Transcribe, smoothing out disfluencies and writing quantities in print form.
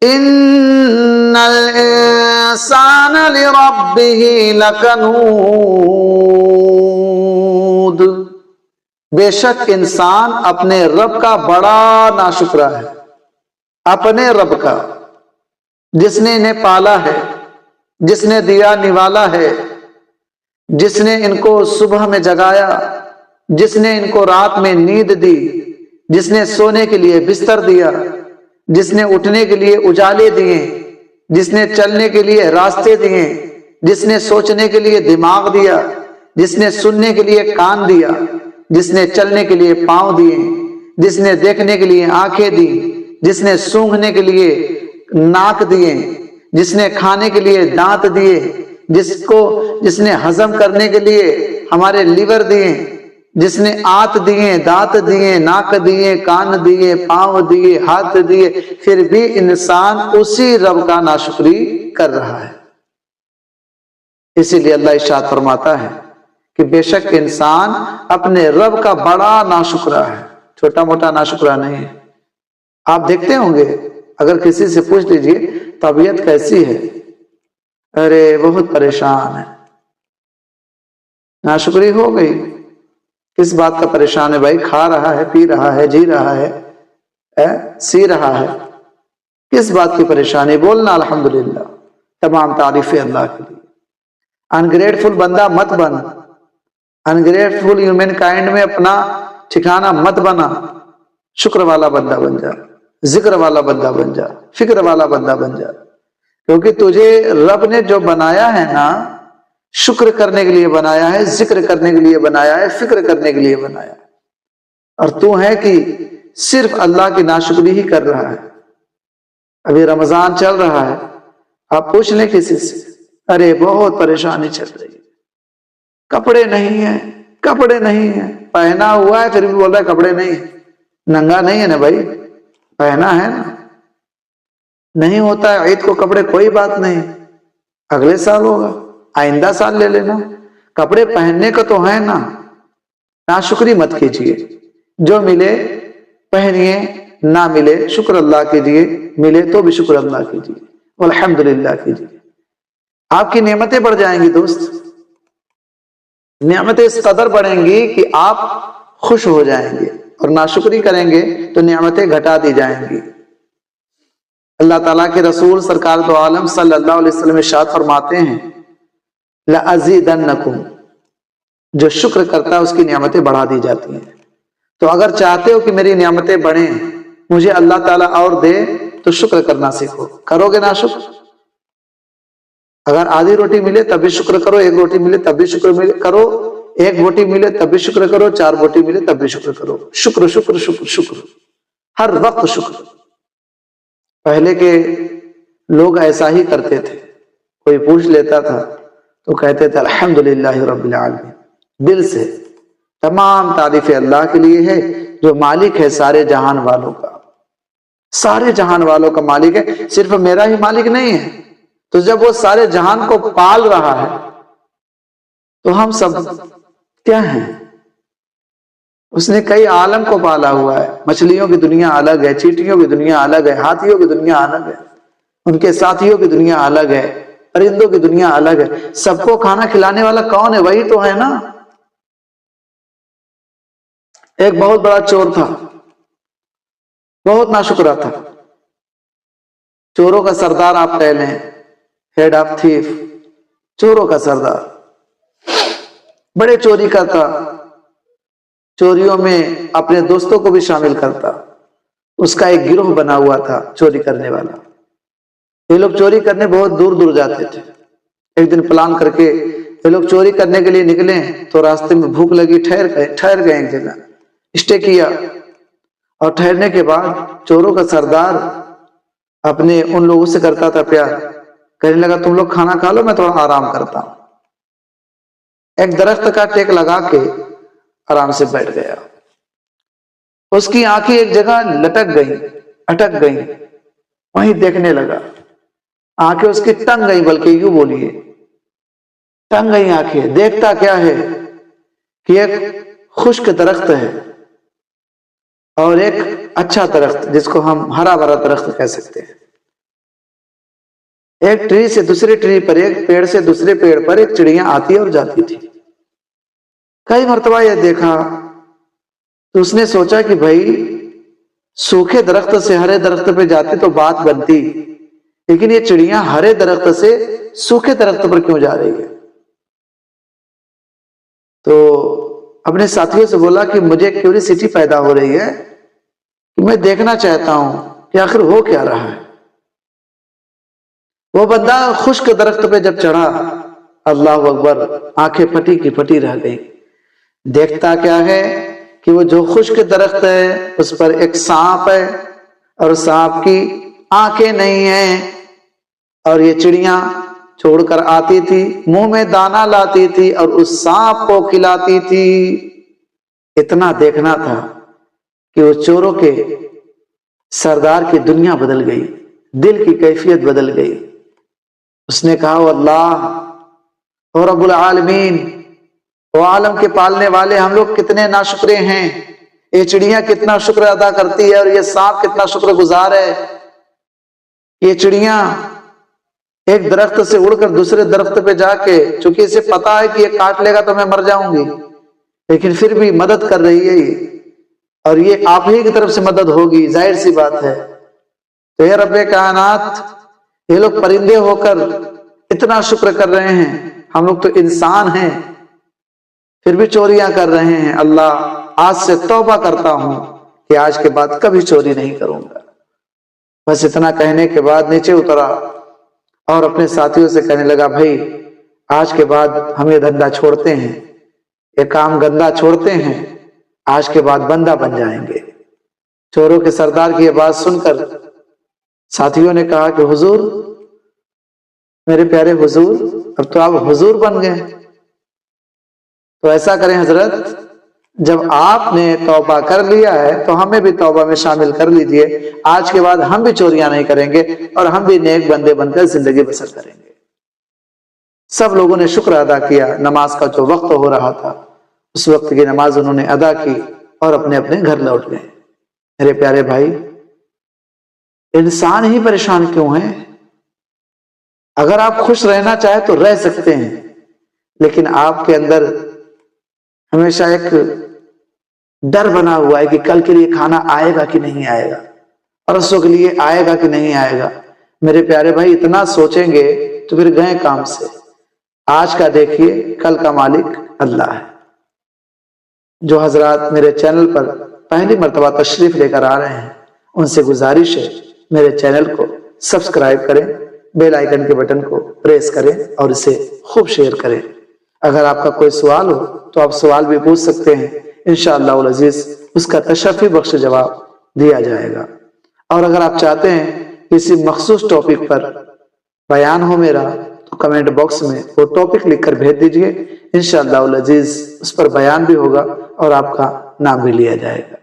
ان الانسان لربه لکنود، بے شک انسان اپنے رب کا بڑا ناشکرا ہے، اپنے رب کا، جس نے انہیں پالا ہے، جس نے دیا نوالا ہے، جس نے ان کو صبح میں جگایا، جس نے ان کو رات میں نیند دی، جس نے سونے کے لیے بستر دیا، جس نے اٹھنے کے لیے اجالے دیے، جس نے چلنے کے لیے راستے دیے، جس نے سوچنے کے لیے دماغ دیا، جس نے سننے کے لیے کان دیا، جس نے چلنے کے لیے پاؤں دیے، جس نے دیکھنے کے لیے آنکھیں دی، جس نے سونگھنے کے لیے ناک دیے، جس نے کھانے کے لیے دانت دیے، جس نے ہضم کرنے کے لیے ہمارے لیور دیے، جس نے آنت دیے، دانت دیے، ناک دیے، کان دیے، پاؤں دیے، ہاتھ دیے، پھر بھی انسان اسی رب کا ناشکری کر رہا ہے۔ اسی لیے اللہ ارشاد فرماتا ہے کہ بے شک انسان اپنے رب کا بڑا ناشکرا ہے، چھوٹا موٹا ناشکرا نہیں ہے۔ آپ دیکھتے ہوں گے، اگر کسی سے پوچھ لیجئے طبیعت کیسی ہے، ارے بہت پریشان ہے، ناشکری ہو گئی۔ کس بات کا پریشان ہے بھائی؟ کھا رہا ہے، پی رہا ہے، جی رہا ہے، سی رہا ہے، کس بات کی پریشانی؟ بولنا الحمدللہ، تمام تعریفیں اللہ کے لیے۔ انگریٹفل بندہ مت بن، انگریٹفل ہیومن کائنڈ میں اپنا ٹھکانہ مت بنا، شکر والا بندہ بن جا، ذکر والا بندہ بن جا، فکر والا بندہ بن جا، کیونکہ تجھے رب نے جو بنایا ہے نا، شکر کرنے کے لیے بنایا ہے، ذکر کرنے کے لیے بنایا ہے، فکر کرنے کے لیے بنایا ہے، اور تو ہے کہ صرف اللہ کی ناشکری ہی کر رہا ہے۔ ابھی رمضان چل رہا ہے، آپ پوچھ لیں کسی سے، ارے بہت پریشانی چل رہی ہے، کپڑے نہیں ہیں، کپڑے نہیں ہیں، پہنا ہوا ہے پھر بھی بول رہا ہے کپڑے نہیں ہیں۔ ننگا نہیں ہے نا بھائی، پہنا ہے نا، نہیں ہوتا ہے عید کو کپڑے، کوئی بات نہیں، اگلے سال ہوگا، آئندہ سال لے لینا، کپڑے پہننے کا تو ہے نا۔ ناشکری مت کیجیے، جو ملے پہنیے، نہ ملے شکر اللہ کیجیے، ملے تو بھی شکر اللہ کیجیے، الحمدللہ کیجیے، آپ کی نعمتیں بڑھ جائیں گی دوست، نعمتیں اس قدر بڑھیں گی کہ آپ خوش ہو جائیں گے، اور ناشکری کریں گے تو نعمتیں گھٹا دی جائیں گی۔ اللہ تعالیٰ کے رسول سرکار دو عالم صلی اللہ علیہ وسلم ارشاد فرماتے ہیں لَأَزِيدَنَّكُمْ، جو شکر کرتا ہے اس کی نعمتیں بڑھا دی جاتی ہیں۔ تو اگر چاہتے ہو کہ میری نعمتیں بڑھیں، مجھے اللہ تعالیٰ اور دے، تو شکر کرنا سیکھو۔ کرو گے نا شکر؟ اگر آدھی روٹی ملے تب بھی شکر کرو، ایک روٹی ملے تب بھی شکر کرو، ایک بوٹی ملے تب بھی شکر کرو، 4 بوٹی ملے تب بھی شکر کرو۔ شکر شکر شکر شکر، ہر وقت شکر۔ پہلے کے لوگ ایسا ہی کرتے تھے، کوئی پوچھ لیتا تھا تو کہتے تھے الحمدللہ رب العالمین، دل سے۔ تمام تعریفیں اللہ کے لیے ہے جو مالک ہے سارے جہان والوں کا، سارے جہان والوں کا مالک ہے، صرف میرا ہی مالک نہیں ہے۔ تو جب وہ سارے جہان کو پال رہا ہے تو ہم سب کیا ہیں؟ اس نے کئی عالم کو پالا ہوا ہے، مچھلیوں کی دنیا الگ ہے، چیٹیوں کی دنیا الگ ہے، ہاتھیوں کی دنیا الگ ہے، ان کے ساتھیوں کی دنیا الگ ہے، پرندوں کی دنیا الگ ہے۔ سب کو کھانا کھلانے والا کون ہے؟ وہی تو ہے نا۔ ایک بہت بڑا چور تھا، بہت ناشکرا تھا، چوروں کا سردار آپ کہہ لیں، ہیڈ آف تھیف، چوروں کا سردار، بڑے چوری کرتا، چوریوں میں اپنے دوستوں کو بھی شامل کرتا، اس کا ایک گروہ بنا ہوا تھا چوری کرنے والا۔ یہ لوگ چوری کرنے بہت دور دور جاتے تھے۔ ایک دن پلان کر کے یہ لوگ چوری کرنے کے لیے نکلے تو راستے میں بھوک لگی، ٹھہر گئے ایک جگہ، اسٹے کیا، اور ٹھہرنے کے بعد چوروں کا سردار اپنے ان لوگوں سے کرتا تھا پیار، کہنے لگا تم لوگ کھانا کھا لو، میں تھوڑا آرام کرتا ہوں۔ ایک درخت کا ٹیک لگا کے آرام سے بیٹھ گیا، اس کی آنکھیں ایک جگہ لٹک گئیں، اٹک گئیں، وہیں دیکھنے لگا، آنکھیں اس کی ٹنگ گئیں، بلکہ یوں بولیے ٹنگ گئی آنکھیں۔ دیکھتا کیا ہے کہ ایک خشک درخت ہے اور ایک اچھا درخت، جس کو ہم ہرا بھرا درخت کہہ سکتے ہیں، ایک ٹری سے دوسرے ٹری پر، ایک پیڑ سے دوسرے پیڑ پر ایک چڑیاں آتی اور جاتی تھی. کئی مرتبہ یہ دیکھا تو اس نے سوچا کہ بھائی سوکھے درخت سے ہرے درخت پہ جاتی تو بات بنتی، لیکن یہ چڑیاں ہرے درخت سے سوکھے درخت پر کیوں جا رہی ہے؟ تو اپنے ساتھیوں سے بولا کہ مجھے کیوریسٹی پیدا ہو رہی ہے کہ میں دیکھنا چاہتا ہوں کہ آخر ہو کیا رہا ہے. وہ بندہ خشک درخت پہ جب چڑھا، اللہ اکبر، آنکھیں پھٹی کی پھٹی رہ گئی. دیکھتا کیا ہے کہ وہ جو خشک درخت ہے اس پر ایک سانپ ہے، اور سانپ کی آنکھیں نہیں ہیں، اور یہ چڑیاں چھوڑ کر آتی تھی، منہ میں دانا لاتی تھی اور اس سانپ کو کھلاتی تھی. اتنا دیکھنا تھا کہ وہ چوروں کے سردار کی دنیا بدل گئی، دل کی کیفیت بدل گئی. اس نے کہا وہ اللہ، او رب العالمین، وہ عالم کے پالنے والے، ہم لوگ کتنے ناشکرے ہیں. یہ چڑیاں کتنا شکر ادا کرتی ہے اور یہ سانپ کتنا شکر گزار ہے. یہ چڑیاں ایک درخت سے اڑ کر دوسرے درخت پہ جا کے، چونکہ اسے پتا ہے کہ یہ کاٹ لے گا تو میں مر جاؤں گی، لیکن پھر بھی مدد کر رہی ہے یہ، اور یہ آپ ہی کی طرف سے مدد ہوگی، ظاہر سی بات ہے. تو اے رب کائنات، یہ لوگ پرندے ہو کر اتنا شکر کر رہے ہیں، ہم لوگ تو انسان ہیں پھر بھی چوریاں کر رہے ہیں. اللہ آج سے توبہ کرتا ہوں کہ آج کے بعد کبھی چوری نہیں کروں گا. بس اتنا کہنے کے بعد نیچے اترا اور اپنے ساتھیوں سے کہنے لگا بھائی آج کے بعد ہم یہ دھندا چھوڑتے ہیں، یہ کام گندا چھوڑتے ہیں، آج کے بعد بندہ بن جائیں گے. چوروں کے سردار کی یہ بات سن کر ساتھیوں نے کہا کہ حضور، میرے پیارے حضور، اب تو آپ حضور بن گئے. تو ایسا کریں حضرت، جب آپ نے توبہ کر لیا ہے تو ہمیں بھی توبہ میں شامل کر لیجئے. آج کے بعد ہم بھی چوریاں نہیں کریں گے اور ہم بھی نیک بندے بن کر زندگی بسر کریں گے. سب لوگوں نے شکر ادا کیا. نماز کا جو وقت ہو رہا تھا اس وقت کی نماز انہوں نے ادا کی اور اپنے اپنے گھر لوٹ گئے. میرے پیارے بھائی، انسان ہی پریشان کیوں ہیں؟ اگر آپ خوش رہنا چاہیں تو رہ سکتے ہیں، لیکن آپ کے اندر ہمیشہ ایک ڈر بنا ہوا ہے کہ کل کے لیے کھانا آئے گا کہ نہیں آئے گا، پرسوں کے لیے آئے گا کہ نہیں آئے گا. میرے پیارے بھائی، اتنا سوچیں گے تو پھر گئے کام سے. آج کا دیکھیے، کل کا مالک اللہ ہے. جو حضرات میرے چینل پر پہلی مرتبہ تشریف لے کر آ رہے ہیں ان سے گزارش ہے میرے چینل کو سبسکرائب کریں، بیل آئیکن کے بٹن کو پریس کریں اور اسے خوب شیئر کریں. اگر آپ کا کوئی سوال ہو تو آپ سوال بھی پوچھ سکتے ہیں، انشاءاللہ العزیز اس کا تشفی بخش جواب دیا جائے گا. اور اگر آپ چاہتے ہیں کسی مخصوص ٹاپک پر بیان ہو میرا تو کمنٹ باکس میں وہ ٹاپک لکھ کر بھیج دیجئے، انشاءاللہ العزیز اس پر بیان بھی ہوگا اور آپ کا نام بھی لیا جائے گا.